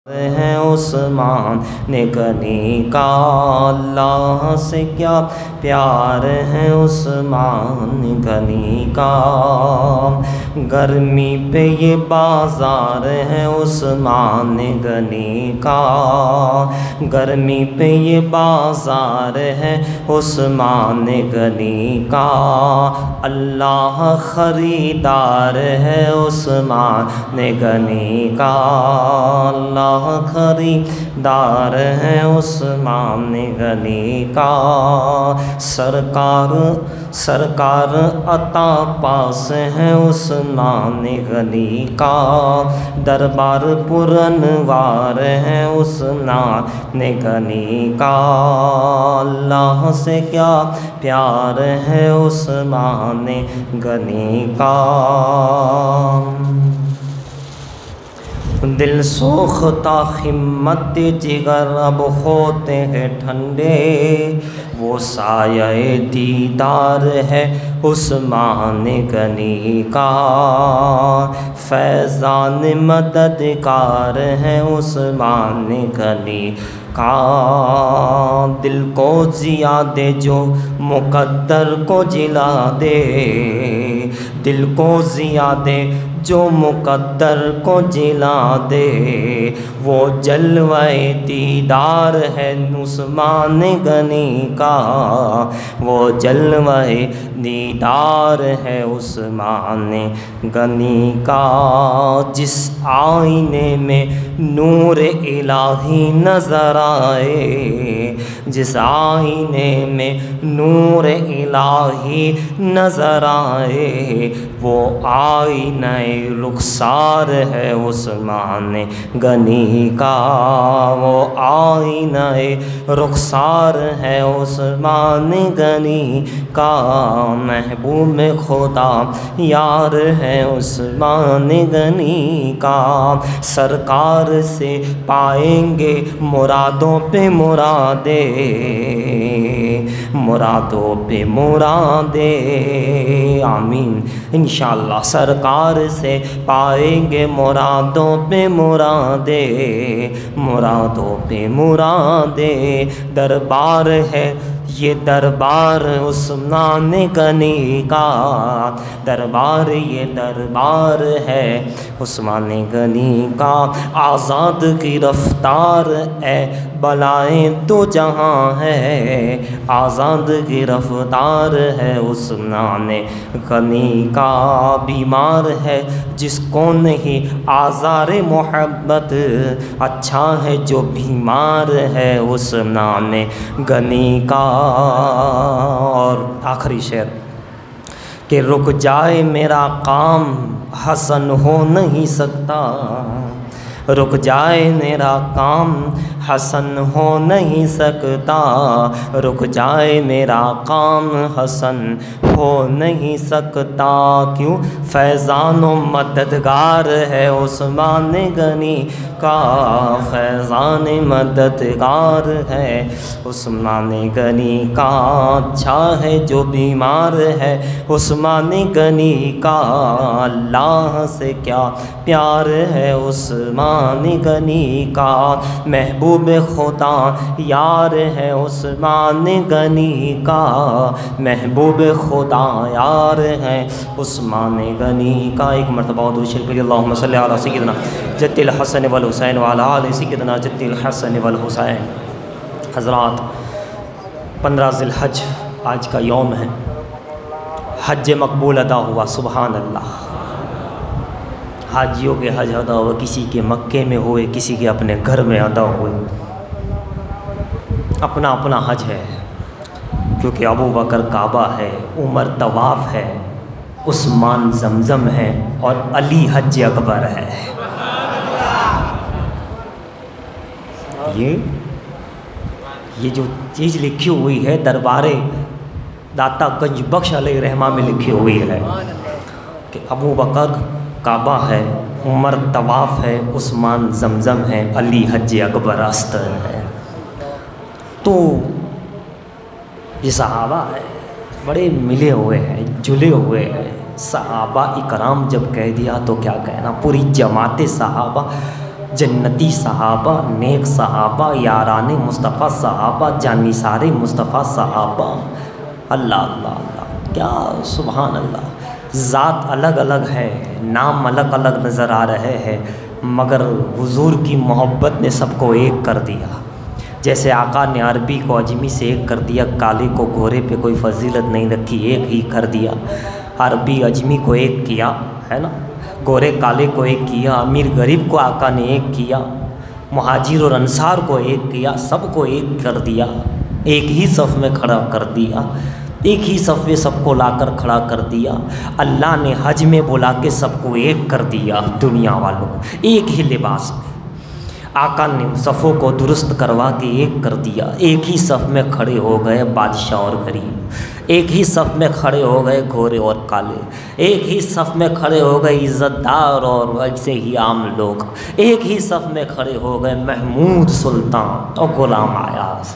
ہے عثمان غنی کا، اللہ سے کیا پیار ہے عثمان غنی کا، گرمی پہ یہ بازار ہے عثمان غنی کا، گرمی پہ یہ بازار ہے عثمان غنی کا، اللہ خریدار ہے عثمان غنی کا، اللہ خریدار ہے عثمان غنی کا، سرکار عطا پاس ہے عثمان غنی کا، دربار پرانوار ہے عثمان غنی کا، اللہ سے کیا پیار ہے عثمان غنی کا، دل سوختہ ہمت جگر اب ہوتے ہیں ٹھنڈے، وہ سایہ دیدار ہے عثمان غنی کا، فیضان مددگار ہے عثمان غنی کا، دل کو ضیا دے جو مقدر کو جلا دے، دل کو ضیا دے جو مقدر کو جلا دے، وہ جلوہ دیدار ہے عثمان غنی کا، وہ جلوہ دیدار ہے عثمان غنی کا، جس آئینے میں نور الہی نظر آئے، جس آئینے میں نور الہی نظر آئے، وہ آئینہ رخسار ہے عثمان غنی کا، وہ آئینہ رخسار ہے عثمان غنی کا، محبوب خدا یار ہے عثمان غنی کا، سرکار سے پائیں گے مرادوں پہ مرادیں، مرادوں پہ مرادیں، آمین انشاءاللہ، سرکار سے پائیں گے مرادوں پہ مرادیں، مرادوں پہ مرادیں، دربار ہے یہ دربار عثمان غنی کا، دربار یہ دربار ہے عثمان غنی کا، آزاد کی رفتار اے بلائیں تو جہاں ہے، آزاد کی رفتار ہے عثمان غنی کا، بیمار ہے جس کو نہیں آزار محبت، اچھا ہے جو بیمار ہے عثمان غنی کا، اور آخری شعر کہ رک جائے میرا کام حسن ہو نہیں سکتا، رک جائے میرا کام حسن ہو نہیں سکتا، رک جائے میرا کام حسن ہو نہیں سکتا، کیوں فیضان و مددگار ہے عثمان غنی کا، فیضان مددگار ہے عثمان غنی کا، اچھا ہے جو بیمار ہے عثمان غنی کا، اللہ سے کیا پیار ہے عثمان غنی کا، محبوب خدا یار ہے عثمان غنی کا، محبوب خدا یار ہے عثمان غنی کا، ایک مرتبہ درود شریف پڑھیے، اللہم صلی علی سیدنا جد الحسن والحسین وعلی آل سیدنا جد الحسن والحسین۔ حضرات 15 ذی الحج آج کا یوم ہے، حج مقبول ادا ہوا، سبحان اللہ، حاجیوں کے حج ادا ہوئے، کسی کے مکے میں ہوئے، کسی کے اپنے گھر میں ادا ہوئے، اپنا اپنا حج ہے، کیونکہ ابو بکر کعبہ ہے، عمر طواف ہے، عثمان زمزم ہے، اور علی حج اکبر ہے۔ یہ جو چیز لکھی ہوئی ہے دربار داتا گنج بخش علیہ رحمہ میں لکھی ہوئی ہے کہ ابو بکر کعبہ ہے، عمر طواف ہے، عثمان زمزم ہے، علی حج اکبر استر ہے۔ تو یہ صحابہ ہے، بڑے ملے ہوئے ہیں، جلے ہوئے ہیں۔ صحابہ اکرام جب کہہ دیا تو کیا کہنا، پوری جماعت صحابہ جنتی صحابہ، نیک صحابہ، یاران مصطفیٰ صحابہ، جانثار مصطفیٰ صحابہ. اللہ اللہ اللہ، کیا سبحان اللہ. ذات الگ الگ ہے، نام الگ الگ نظر آ رہے ہیں، مگر حضور کی محبت نے سب کو ایک کر دیا. جیسے آقا نے عربی کو اجمی سے ایک کر دیا، کالے کو گورے پہ کوئی فضیلت نہیں رکھی، ایک ہی کر دیا. عربی اجمی کو ایک کیا ہے نا، گورے کالے کو ایک کیا، امیر غریب کو آقا نے ایک کیا، مہاجر اور انصار کو ایک کیا، سب کو ایک کر دیا، ایک ہی صف میں کھڑا کر دیا، ایک ہی صف میں سب کو لا کر کھڑا کر دیا. اللہ نے حج میں بلا کے سب کو ایک کر دیا، دنیا والوں ایک ہی لباس میں. آقا نے صفوں کو درست کروا کے ایک کر دیا، ایک ہی صف میں کھڑے ہو گئے بادشاہ اور غریب، ایک ہی صف میں کھڑے ہو گئے گورے اور کالے، ایک ہی صف میں کھڑے ہو گئے عزت دار اور ایسے ہی عام لوگ، ایک ہی صف میں کھڑے ہو گئے محمود سلطان اور غلام ایاز.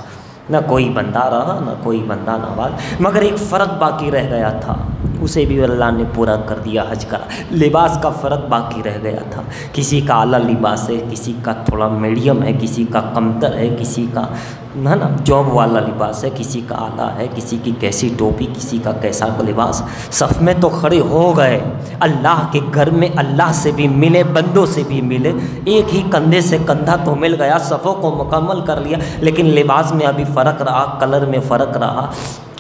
نہ کوئی بندہ رہا نہ کوئی بندہ نواز، مگر ایک فرق باقی رہ گیا تھا، اسے بھی اللہ نے پورا کر دیا. حج کا لباس کا فرق باقی رہ گیا تھا. کسی کا اعلیٰ لباس ہے، کسی کا تھوڑا میڈیم ہے، کسی کا کمتر ہے، کسی کا ہے نا جاب والا لباس ہے، کسی کا اعلیٰ ہے، کسی کی کیسی ٹوپی، کسی کا کیسا لباس. صف میں تو کھڑے ہو گئے، اللہ کے گھر میں اللہ سے بھی ملے، بندوں سے بھی ملے، ایک ہی کندھے سے کندھا تو مل گیا، صفوں کو مکمل کر لیا. لیکن لباس میں ابھی فرق رہا، کلر میں فرق رہا،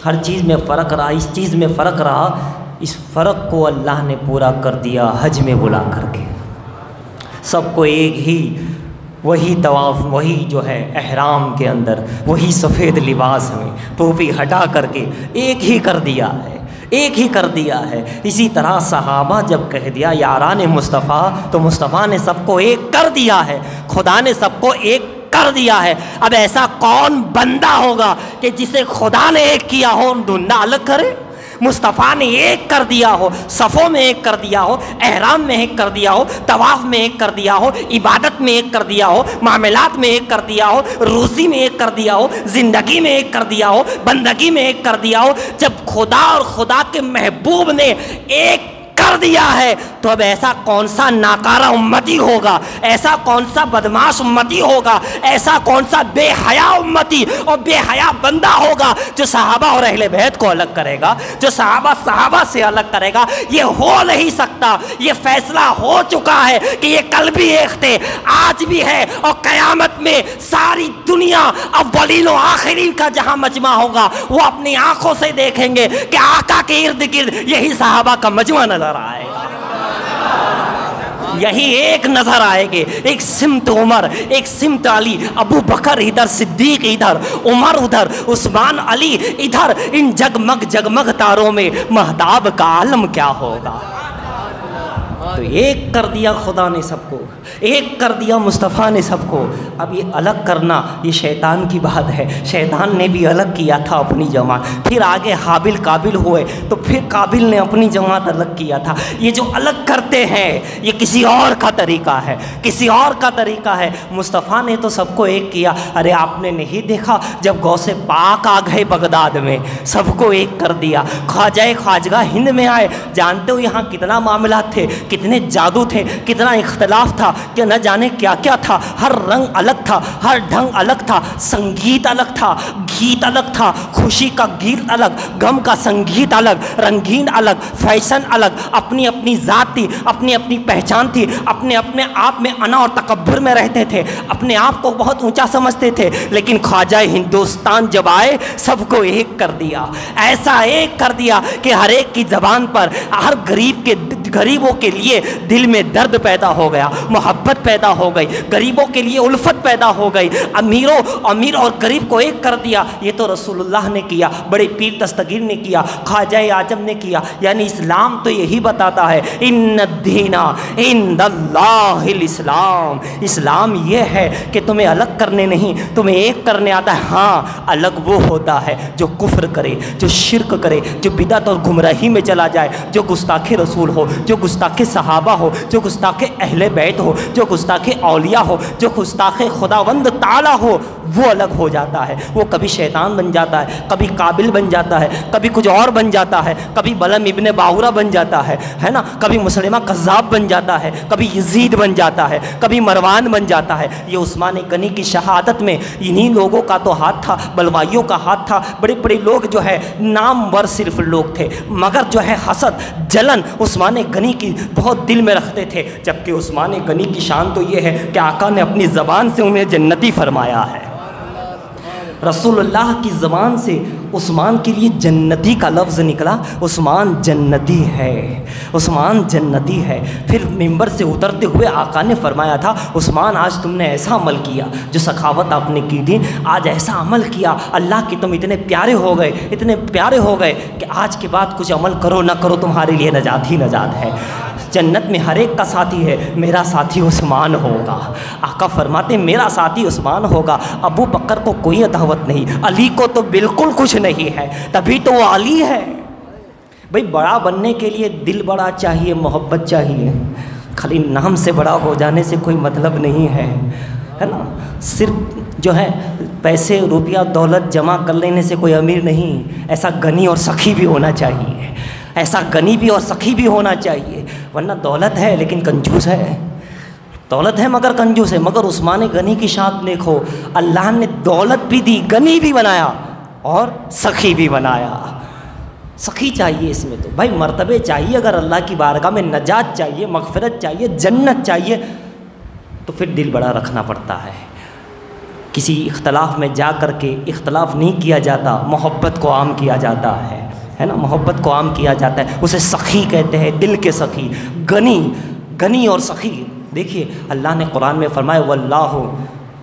ہر چیز میں فرق رہا، اس چیز میں فرق رہا. اس فرق کو اللہ نے پورا کر دیا حج میں بلا کر کے. سب کو ایک ہی وہی طواف، وہی جو ہے احرام کے اندر، وہی سفید لباس میں ٹوپی ہٹا کر کے ایک ہی کر دیا ہے، ایک ہی کر دیا ہے. اسی طرح صحابہ جب کہہ دیا یاران مصطفیٰ، تو مصطفیٰ نے سب کو ایک کر دیا ہے، خدا نے سب کو ایک کر دیا ہے. اب ایسا کون بندہ ہوگا کہ جسے خدا نے ایک کیا ہو دنیا الگ کرے؟ مصطفیٰ نے ایک کر دیا ہو، صفوں میں ایک کر دیا ہو، احرام میں ایک کر دیا ہو، طواف میں ایک کر دیا ہو، عبادت میں ایک کر دیا ہو، معاملات میں ایک کر دیا ہو، روزی میں ایک کر دیا ہو، زندگی میں ایک کر دیا ہو، بندگی میں ایک کر دیا ہو. جب خدا اور خدا کے محبوب نے ایک کر دیا ہے تو اب ایسا کون سا ناکارہ امتی ہوگا، ایسا کون سا بدماش امتی ہوگا، ایسا کون سا بے حیا امتی اور بے حیا بندہ ہوگا جو صحابہ اور اہل بیت کو الگ کرے گا، جو صحابہ سے الگ کرے گا؟ یہ ہو نہیں سکتا. یہ فیصلہ ہو چکا ہے کہ یہ کل بھی ایک تھے، آج بھی ہے، اور قیامت میں ساری دنیا اولین و آخرین کا جہاں مجمع ہوگا وہ اپنی آنکھوں سے دیکھیں گے کہ آقا کے ارد گرد یہی صحابہ کا مجمع نظر آئے گا، یہی ایک نظر آئے گے. ایک سمت عمر، ایک سمت علی، ابو بکر ادھر، صدیق ادھر، عمر ادھر، عثمان علی ادھر. ان جگمگ جگمگ تاروں میں مہتاب کا عالم کیا ہوگا؟ تو ایک کر دیا خدا نے سب کو، ایک کر دیا مصطفیٰ نے سب کو. اب یہ الگ کرنا یہ شیطان کی بات ہے، شیطان نے بھی الگ کیا تھا اپنی جماعت، پھر آگے حابل قابل ہوئے تو پھر قابل نے اپنی جماعت الگ کیا تھا. یہ جو الگ کرتے ہیں یہ کسی اور کا طریقہ ہے، کسی اور کا طریقہ ہے. مصطفیٰ نے تو سب کو ایک کیا. ارے آپ نے نہیں دیکھا جب غوث پاک آ گئے بغداد میں سب کو ایک کر دیا. خواجہ ہند میں آئے، جانتے ہو یہاں کتنا معاملات تھے، کتنے جادو تھے، کتنا اختلاف تھا کہ نہ جانے کیا کیا تھا. ہر رنگ الگ تھا، ہر ڈھنگ الگ تھا، سنگیت الگ تھا، گیت الگ تھا، خوشی کا گیت الگ، غم کا سنگیت الگ، رنگین الگ، فیشن الگ، اپنی اپنی ذات تھی، اپنی اپنی پہچان تھی. اپنے اپنے آپ میں انا اور تکبر میں رہتے تھے، اپنے آپ کو بہت اونچا سمجھتے تھے. لیکن خواجہ ہندوستان جب آئے سب کو ایک کر دیا، ایسا ایک کر دیا کہ ہر ایک کی زبان پر، ہر غریبوں کے لیے دل میں درد پیدا ہو گیا، محبت پیدا ہو گئی، غریبوں کے لیے الفت پیدا ہو گئی. امیر اور غریب کو ایک کر دیا. یہ تو رسول اللہ نے کیا، بڑے پیر دستگیر نے کیا، خواجہ اعظم نے کیا. یعنی اسلام تو یہی بتاتا ہے ان الدین عند اللہ الاسلام. اسلام یہ ہے کہ تمہیں الگ کرنے نہیں، تمہیں ایک کرنے آتا ہے. ہاں الگ وہ ہوتا ہے جو کفر کرے، جو شرک کرے، جو بدعت اور گمراہی میں چلا جائے، جو گستاخی رسول ہو، جو گستاخ صحابہ ہو، جو گستاخ اہل بیت ہو، جو گستاخ اولیاء ہو، جو گستاخ خداوند تعالیٰ ہو، وہ الگ ہو جاتا ہے۔ وہ کبھی شیطان بن جاتا ہے، کبھی قابل بن جاتا ہے، کبھی کچھ اور بن جاتا ہے، کبھی بلم ابن باورہ بن جاتا ہے نا، کبھی مسلمہ کذاب بن جاتا ہے، کبھی یزید بن جاتا ہے، کبھی مروان بن جاتا ہے۔ یہ عثمان غنی کی شہادت میں انہی لوگوں کا تو ہاتھ تھا، بلوائیوں کا ہاتھ تھا۔ بڑے بڑے لوگ جو ہے نامور صرف لوگ تھے، مگر جو ہے حسد جلن عثمان غنی کی بہت دل میں رکھتے تھے، جبکہ عثمان غنی کی شان تو یہ ہے کہ آقا نے اپنی زبان سے انہیں جنتی فرمایا ہے۔ رسول اللہ کی زبان سے عثمان کے لیے جنتی کا لفظ نکلا، عثمان جنتی ہے، عثمان جنتی ہے۔ پھر منبر سے اترتے ہوئے آقا نے فرمایا تھا، عثمان آج تم نے ایسا عمل کیا، جو سخاوت آپ نے کی تھی، آج ایسا عمل کیا، اللہ کی تم اتنے پیارے ہو گئے، اتنے پیارے ہو گئے کہ آج کے بعد کچھ عمل کرو نہ کرو تمہارے لیے نجات ہی نجات ہے۔ جنت میں ہر ایک کا ساتھی ہے، میرا ساتھی عثمان ہوگا۔ آقا فرماتے میرا ساتھی عثمان ہوگا۔ ابو بکر کو کوئی عداوت نہیں، علی کو تو بالکل کچھ نہیں ہے، تبھی تو وہ علی ہے۔ بھئی بڑا بننے کے لیے دل بڑا چاہیے، محبت چاہیے، خالی نام سے بڑا ہو جانے سے کوئی مطلب نہیں ہے نا۔ صرف جو ہے پیسے روپیہ دولت جمع کر لینے سے کوئی امیر نہیں، ایسا غنی اور سخی بھی ہونا چاہیے، ایسا غنی بھی اور سخی بھی ہونا چاہیے، ورنہ دولت ہے لیکن کنجوس ہے، دولت ہے مگر کنجوس ہے۔ مگر عثمان غنی کی شان دیکھو، اللہ نے دولت بھی دی، غنی بھی بنایا اور سخی بھی بنایا۔ سخی چاہیے اس میں تو بھائی مرتبے چاہیے، اگر اللہ کی بارگاہ میں نجات چاہیے، مغفرت چاہیے، جنت چاہیے، تو پھر دل بڑا رکھنا پڑتا ہے۔ کسی اختلاف میں جا کر کے اختلاف نہیں کیا جاتا، محبت کو عام کیا جاتا ہے نا، محبت کو عام کیا جاتا ہے، اسے سخی کہتے ہیں، دل کے سخی۔ غنی اور سخی، دیکھیے اللہ نے قرآن میں فرمایا واللہ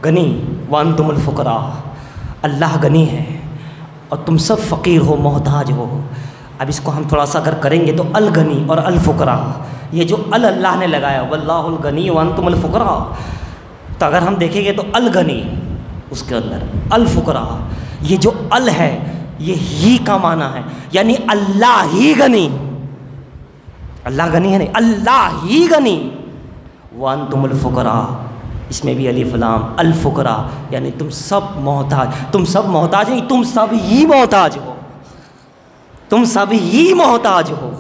غنی وانتم الفقراء، اللہ غنی ہے اور تم سب فقیر ہو، محتاج ہو۔ اب اس کو ہم تھوڑا سا اگر کریں گے تو الغنی اور الفقراء، یہ جو اللہ نے لگایا واللہ الغنی وانتم الفقراء، تو اگر ہم دیکھیں گے تو الغنی اس کے اندر الفقراء، یہ جو ال ہے یہ ہی کا معنی ہے، یعنی اللہ ہی غنی، اللہ غنی ہے نہیں، اللہ ہی غنی، وانتم الفقراء، اس میں بھی الف لام، الفقراء یعنی تم سب محتاج، تم سب محتاج نہیں، تم سب ہی محتاج ہو، تم سب ہی محتاج ہو۔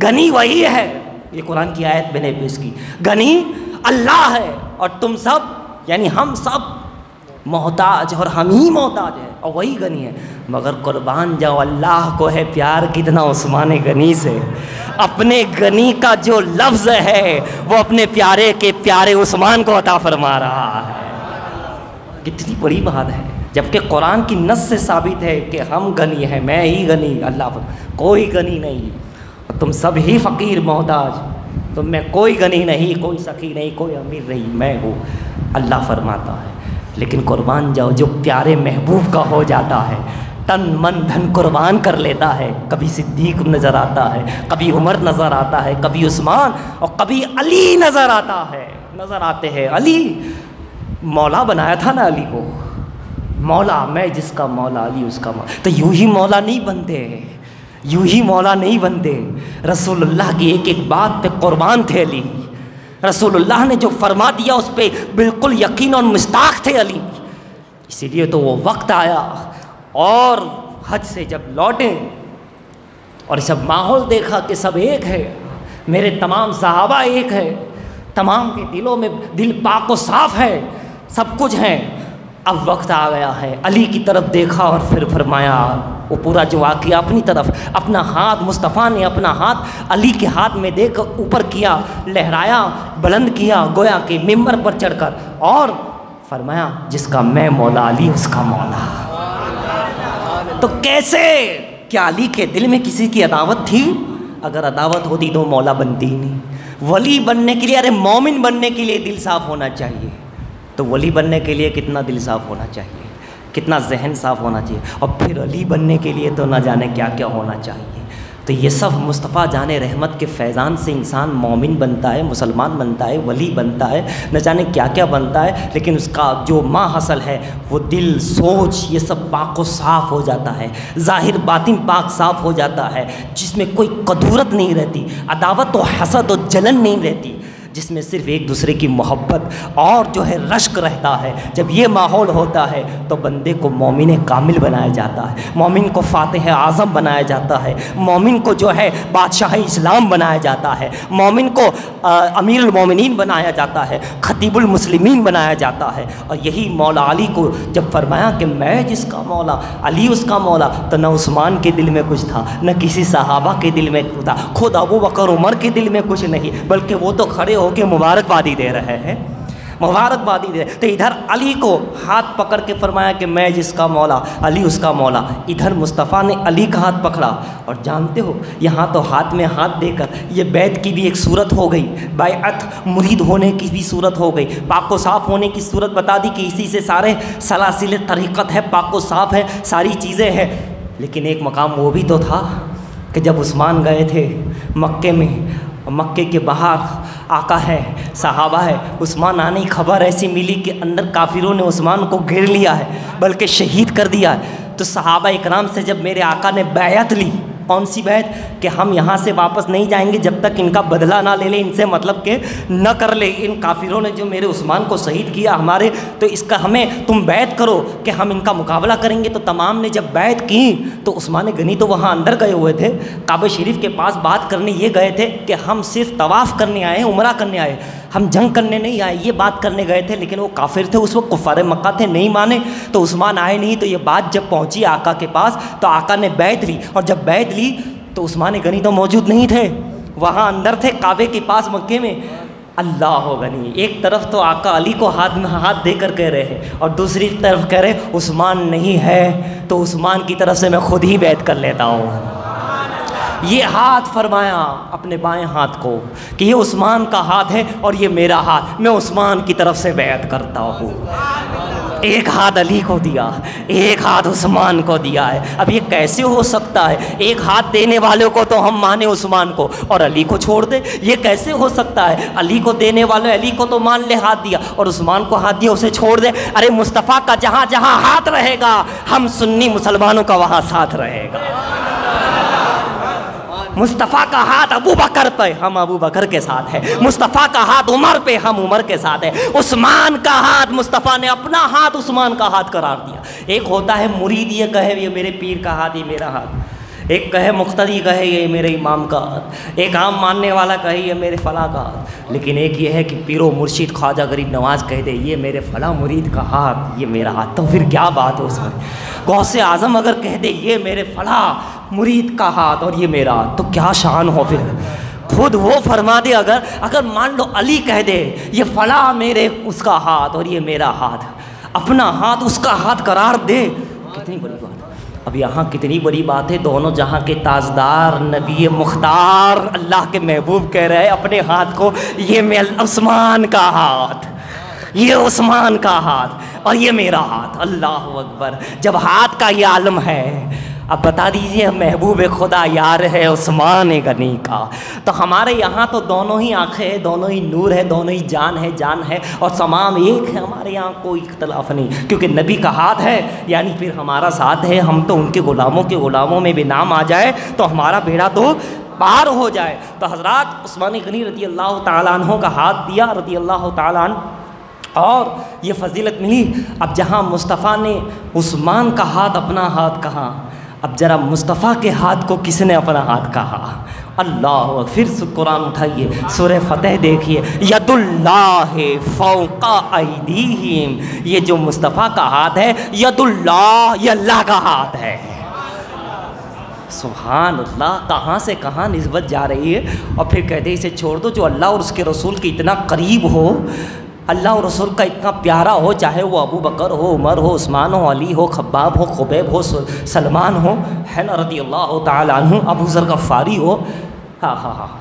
غنی وہی ہے، یہ قرآن کی آیت میں نے پیش کی، غنی اللہ ہے اور تم سب یعنی ہم سب محتاج، اور ہم ہی محتاج ہیں اور وہی غنی ہے۔ مگر قربان جاؤ اللہ کو ہے پیار کتنا عثمان غنی سے، اپنے غنی کا جو لفظ ہے وہ اپنے پیارے کے پیارے عثمان کو عطا فرما رہا ہے۔ کتنی بڑی بات ہے، جبکہ قرآن کی نص سے ثابت ہے کہ ہم غنی ہیں، میں ہی غنی، اللہ کوئی غنی نہیں، تم سب ہی فقیر محتاج، تم میں کوئی غنی نہیں، کوئی سخی نہیں، کوئی امیر نہیں، میں ہوں، اللہ فرماتا ہے۔ لیکن قربان جاؤ جو پیارے محبوب کا ہو جاتا ہے، تن من دھن قربان کر لیتا ہے، کبھی صدیق نظر آتا ہے، کبھی عمر نظر آتا ہے، کبھی عثمان اور کبھی علی نظر آتا ہے، نظر آتے ہیں۔ علی مولا بنایا تھا نا علی کو، مولا، میں جس کا مولا علی اس کا مولا، تو یوں ہی مولا نہیں بنتے، یوں ہی مولا نہیں بنتے، رسول اللہ کی ایک ایک بات پہ قربان تھے علی، رسول اللہ نے جو فرما دیا اس پہ بالکل یقین اور مستاق تھے علی، اسی لیے تو وہ وقت آیا اور حج سے جب لوٹے اور سب ماحول دیکھا کہ سب ایک ہے، میرے تمام صحابہ ایک ہے، تمام کے دلوں میں دل پاک و صاف ہے، سب کچھ ہیں، اب وقت آ گیا ہے، علی کی طرف دیکھا اور پھر فرمایا، وہ پورا جو واقعہ اپنی طرف، اپنا ہاتھ مصطفیٰ نے اپنا ہاتھ علی کے ہاتھ میں دے کر اوپر کیا، لہرایا، بلند کیا، گویا کہ ممبر پر چڑھ کر، اور فرمایا جس کا میں مولا علی اس کا مولا۔ تو کیسے، کیا علی کے دل میں کسی کی عداوت تھی؟ اگر عداوت ہوتی تو مولا بنتی ہی نہیں۔ ولی بننے کے لیے، ارے مومن بننے کے لیے دل صاف ہونا چاہیے، تو ولی بننے کے لیے کتنا دل صاف ہونا چاہیے، کتنا ذہن صاف ہونا چاہیے، اور پھر علی بننے کے لیے تو نہ جانے کیا کیا ہونا چاہیے۔ تو یہ سب مصطفیٰ جان رحمت کے فیضان سے انسان مومن بنتا ہے، مسلمان بنتا ہے، ولی بنتا ہے، نہ جانے کیا کیا بنتا ہے، لیکن اس کا جو ماں حاصل ہے وہ دل، سوچ، یہ سب پاک و صاف ہو جاتا ہے، ظاہر باطن پاک صاف ہو جاتا ہے، جس میں کوئی کدورت نہیں رہتی، عداوت و حسد و جلن نہیں رہتی، جس میں صرف ایک دوسرے کی محبت اور جو ہے رشک رہتا ہے۔ جب یہ ماحول ہوتا ہے تو بندے کو مومن کامل بنایا جاتا ہے، مومن کو فاتح اعظم بنایا جاتا ہے، مومن کو جو ہے بادشاہ اسلام بنایا جاتا ہے، مومن کو امیر المومنین بنایا جاتا ہے، خطیب المسلمین بنایا جاتا ہے۔ اور یہی مولا علی کو جب فرمایا کہ میں جس کا مولا، علی اس کا مولا، تو نہ عثمان کے دل میں کچھ تھا، نہ کسی صحابہ کے دل میں کچھ تھا، خود ابو بکر عمر کے دل میں کچھ نہیں، بلکہ وہ تو کھڑے ہو کے مبارکبادی دے رہے ہیں، مبارکبادی دے رہے۔ تو ادھر علی کو ہاتھ پکڑ کے فرمایا کہ میں جس کا مولا، علی اس کا مولا، ادھر مصطفیٰ نے علی کا ہاتھ پکڑا۔ اور جانتے ہو یہاں تو ہاتھ میں ہاتھ دے کر یہ بیعت کی بھی ایک صورت ہو گئی، بیعت مرید ہونے کی بھی صورت ہو گئی، پاک و صاف ہونے کی صورت بتا دی کہ اسی سے سارے سلاسل طریقت ہے، پاک و صاف ہے، ساری چیزیں ہیں۔ لیکن ایک مقام وہ بھی تو تھا کہ جب عثمان گئے تھے مکے میں، مکے کے باہر آقا ہے، صحابہ ہے، عثمان آنے کی خبر ایسی ملی کہ اندر کافروں نے عثمان کو گھیر لیا ہے، بلکہ شہید کر دیا ہے۔ تو صحابہ اکرام سے جب میرے آقا نے بیعت لی، کون سی بیعت؟ کہ ہم یہاں سے واپس نہیں جائیں گے جب تک ان کا بدلہ نہ لے لیں، ان سے مطلب کہ نہ کر لے، ان کافروں نے جو میرے عثمان کو شہید کیا ہمارے، تو اس کا ہمیں تم بیعت کرو کہ ہم ان کا مقابلہ کریں گے۔ تو تمام نے جب بیعت کی تو عثمان غنی تو وہاں اندر گئے ہوئے تھے، کعبہ شریف کے پاس بات کرنے یہ گئے تھے کہ ہم صرف طواف کرنے آئے ہیں، عمرہ کرنے آئے، ہم جنگ کرنے نہیں آئے، یہ بات کرنے گئے تھے۔ لیکن وہ کافر تھے، اس وقت کفار مکہ تھے، نہیں مانے، تو عثمان آئے نہیں۔ تو یہ بات جب پہنچی آقا کے پاس تو آقا نے بیعت لی، اور جب بیعت لی تو عثمان غنی تو موجود نہیں تھے، وہاں اندر تھے کعبے کے پاس مکے میں۔ اللہ غنی، ایک طرف تو آقا علی کو ہاتھ میں ہاتھ دے کر کہہ رہے ہیں، اور دوسری طرف کہہ رہے عثمان نہیں ہے تو عثمان کی طرف سے میں خود ہی بیعت کر لیتا ہوں۔ یہ ہاتھ فرمایا اپنے بائیں ہاتھ کو کہ یہ عثمان کا ہاتھ ہے اور یہ میرا ہاتھ، میں عثمان کی طرف سے بیعت کرتا ہوں۔ ایک ہاتھ علی کو دیا، ایک ہاتھ عثمان کو دیا ہے۔ اب یہ کیسے ہو سکتا ہے؟ ایک ہاتھ دینے والوں کو تو ہم مانے عثمان کو اور علی کو چھوڑ دے، یہ کیسے ہو سکتا ہے؟ علی کو دینے والے علی کو تو مان لے ہاتھ دیا، اور عثمان کو ہاتھ دیا اسے چھوڑ دے۔ ارے مصطفیٰ کا جہاں جہاں ہاتھ رہے گا ہم سنی مسلمانوں کا وہاں ساتھ رہے گا۔ مصطفیٰ کا ہاتھ ابو بکر پہ، ہم ابو بکر کے ساتھ ہیں۔ مصطفیٰ کا ہاتھ عمر پہ، ہم عمر کے ساتھ ہیں۔ عثمان کا ہاتھ، مصطفیٰ نے اپنا ہاتھ عثمان کا ہاتھ قرار دیا۔ ایک ہوتا ہے مرید یہ کہے یہ میرے پیر کا ہاتھ، یہ میرا ہاتھ، ایک کہے مقتدی کہے یہ میرے امام کا ہاتھ، ایک عام ماننے والا کہے یہ میرے فلاں کا ہاتھ، لیکن ایک یہ ہے کہ پیر و مرشد خواجہ غریب نواز کہہ دے یہ میرے فلاں مرید کا ہاتھ، یہ میرا ہاتھ، تو پھر کیا بات ہو اس میں؟ غوث اعظم اگر کہہ دے یہ میرے فلاں مرید کا ہاتھ اور یہ میرا ہاتھ، تو کیا شان ہو پھر؟ خود وہ فرما دے، اگر مان لو علی کہہ دے یہ فلاں میرے اس کا ہاتھ اور یہ میرا ہاتھ، اپنا ہاتھ اس کا ہاتھ قرار دے، کتنی بڑی بات۔ اب یہاں کتنی بڑی بات ہے، دونوں جہاں کے تاجدار نبی مختار اللہ کے محبوب کہہ رہے ہیں اپنے ہاتھ کو یہ میں عثمان کا ہاتھ، یہ عثمان کا ہاتھ اور یہ میرا ہاتھ۔ اللہ اکبر، جب ہاتھ کا یہ عالم ہے، اب بتا دیجئے محبوب خدا یار ہے عثمان غنی کا، تو ہمارے یہاں تو دونوں ہی آنکھیں ہیں، دونوں ہی نور ہے، دونوں ہی جان ہے اور تمام ایک ہے، ہمارے یہاں کوئی اختلاف نہیں، کیونکہ نبی کا ہاتھ ہے یعنی پھر ہمارا ساتھ ہے، ہم تو ان کے غلاموں میں بھی نام آ جائے تو ہمارا بیڑا تو پار ہو جائے۔ تو حضرات عثمان غنی رضی اللہ تعالیٰ عنہ کا ہاتھ دیا رضی اللہ تعالیٰ عنہ، اور یہ فضیلت ملی۔ اب جہاں مصطفیٰ نے عثمان کا ہاتھ اپنا ہاتھ کہا، اب ذرا مصطفیٰ کے ہاتھ کو کس نے اپنا ہاتھ کہا؟ اللہ، پھر قرآن اٹھائیے، سورہ فتح دیکھیے، ید اللہ فوق ایدیہم، یہ جو مصطفیٰ کا ہاتھ ہے ید اللہ، یہ اللہ کا ہاتھ ہے۔ سبحان اللہ، کہاں سے کہاں نسبت جا رہی ہے، اور پھر کہتے اسے چھوڑ دو جو اللہ اور اس کے رسول کے اتنا قریب ہو، اللہ اور رسول کا اتنا پیارا ہو، چاہے وہ ابو بکر ہو، عمر ہو، عثمان ہو، علی ہو، خباب ہو، خبیب ہو، سلمان ہو، ہے نا رضی اللہ تعالیٰ عنہ، ابو ذر غفاری ہو،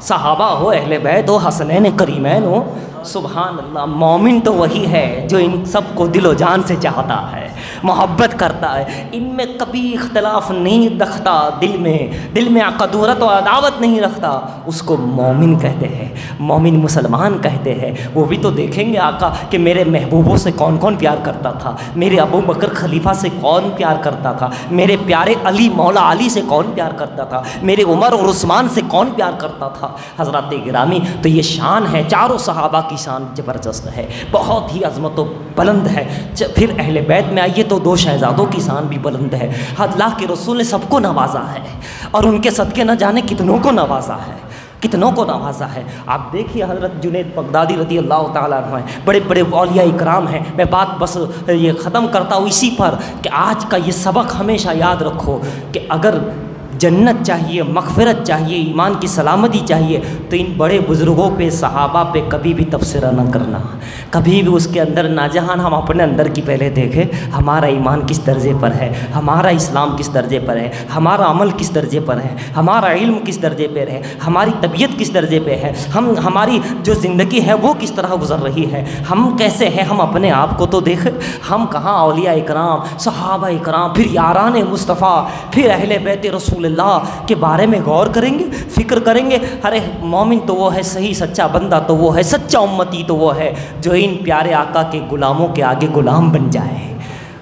صحابہ ہو، اہل بیت ہو، حسنین کریمین ہو، سبحان اللہ، مومن تو وہی ہے جو ان سب کو دل و جان سے چاہتا ہے، محبت کرتا ہے، ان میں کبھی اختلاف نہیں رکھتا، دل میں قدورت و عداوت نہیں رکھتا، اس کو مومن کہتے ہیں، مومن مسلمان کہتے ہیں۔ وہ بھی تو دیکھیں گے آقا کہ میرے محبوبوں سے کون کون پیار کرتا تھا، میرے ابو بکر خلیفہ سے کون پیار کرتا تھا، میرے پیارے علی مولا علی سے کون پیار کرتا تھا، میرے عمر اور عثمان سے کون پیار کرتا تھا۔ حضرات گرامی، تو یہ شان ہے، چاروں صحابہ کی شان زبردست ہے، بہت ہی عظمت و بلند ہے۔ پھر اہل بیت میں آئیے تو دو شہزادوں کی شان بھی بلند ہے۔ اللہ کے رسول نے سب کو نوازا ہے، اور ان کے صدقے نہ جانے کتنوں کو نوازا ہے، کتنوں کو نوازا ہے۔ آپ دیکھیے حضرت جنید بغدادی رضی اللہ تعالیٰ عنہ ہیں، بڑے بڑے اولیاء اکرام ہیں۔ میں بات بس یہ ختم کرتا ہوں اسی پر کہ آج کا یہ سبق ہمیشہ یاد رکھو کہ اگر جنت چاہیے، مغفرت چاہیے، ایمان کی سلامتی چاہیے، تو ان بڑے بزرگوں پہ، صحابہ پہ کبھی بھی تبصرہ نہ کرنا، کبھی بھی اس کے اندر نہ جہاں ہم اپنے اندر کی پہلے دیکھیں، ہمارا ایمان کس درجے پر ہے، ہمارا اسلام کس درجے پر ہے، ہمارا عمل کس درجے پر ہے، ہمارا علم کس درجے پر ہے، ہماری طبیعت کس درجے پہ ہے، ہماری جو زندگی ہے وہ کس طرح گزر رہی ہے، ہم کیسے ہیں، ہم اپنے آپ کو تو دیکھیں، ہم کہاں اولیاء اکرام، صحابہ اکرام، پھر یاران مصطفیٰ، پھر اہل بیت رسول اللہ کے بارے میں غور کریں گے، فکر کریں گے۔ ارے مومن تو وہ ہے، صحیح سچا بندہ تو وہ ہے، سچا امتی تو وہ ہے جو ان پیارے آقا کے غلاموں کے آگے غلام بن جائے،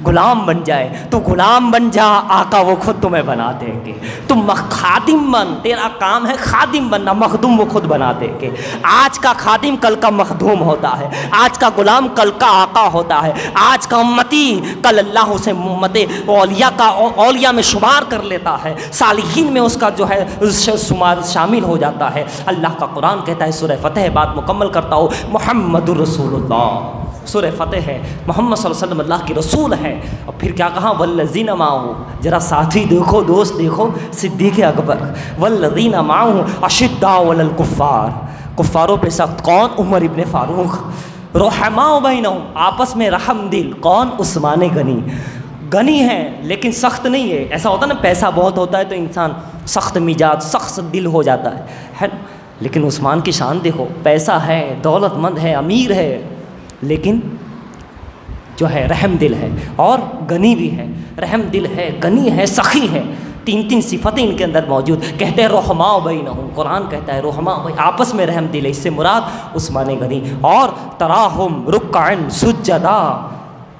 غلام بن جائے۔ تو غلام بن جا، آقا وہ خود تمہیں بنا دیں گے۔ تم خادم بن، تیرا کام ہے خادم بننا، مخدوم وہ خود بنا دیں گے۔ آج کا خادم کل کا مخدوم ہوتا ہے، آج کا غلام کل کا آقا ہوتا ہے، آج کا امتی کل اللہ اسے امت اولیاء میں شمار کر لیتا ہے، صالحین میں اس کا جو ہے شمار شامل ہو جاتا ہے۔ اللہ کا قرآن کہتا ہے، سورہ فتح، بات مکمل کرتا ہوں، محمد الرسول اللہ، سورہ فتح ہے، محمد صلی اللہ علیہ وسلم اللہ کی رسول ہے۔ اور پھر کیا کہا، والذین معہ، ذرا ساتھی دیکھو، دوست دیکھو، صدیق اکبر، والذین معہ اشداء علی الکفار، کفاروں پہ سخت، کون؟ عمر ابن فاروق، رحماء بینہم، آپس میں رحم دل، کون؟ عثمان غنی، غنی ہے لیکن سخت نہیں ہے۔ ایسا ہوتا ہے نا، پیسہ بہت ہوتا ہے تو انسان سخت مزاج، سخت دل ہو جاتا ہے، لیکن عثمان کی شان دیکھو، پیسہ ہے، دولت مند ہے، امیر ہے، لیکن جو ہے رحم دل ہے، اور غنی بھی ہے، رحم دل ہے، غنی ہے، سخی ہے، تین صفتیں ان کے اندر موجود۔ کہتے ہیں رحماء بینہم، قرآن کہتا ہے رحماء، آپس میں رحم دل ہے، اس سے مراد عثمان غنی۔ اور تراہم رکعا سجدا،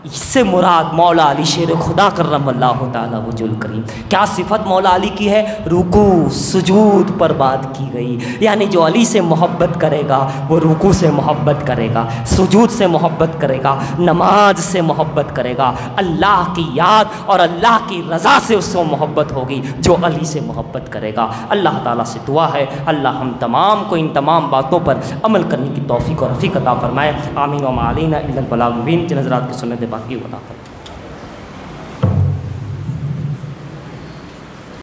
اس سے مراد مولا علی شیر خدا کرم اللہ تعالیٰ وجہ الکریم۔ کیا صفت مولا علی کی ہے؟ رکوع سجود پر بات کی گئی، یعنی جو علی سے محبت کرے گا وہ رکوع سے محبت کرے گا، سجود سے محبت کرے گا، نماز سے محبت کرے گا، اللہ کی یاد اور اللہ کی رضا سے اس کو محبت ہوگی جو علی سے محبت کرے گا۔ اللہ تعالیٰ سے دعا ہے اللہ ہم تمام کو ان تمام باتوں پر عمل کرنے کی توفیق اور رفیق عطا فرمائے۔ آمین و ما علینا الا البلاغ المبین۔ جن حضرات کی سنت باقی عطا فرمائے۔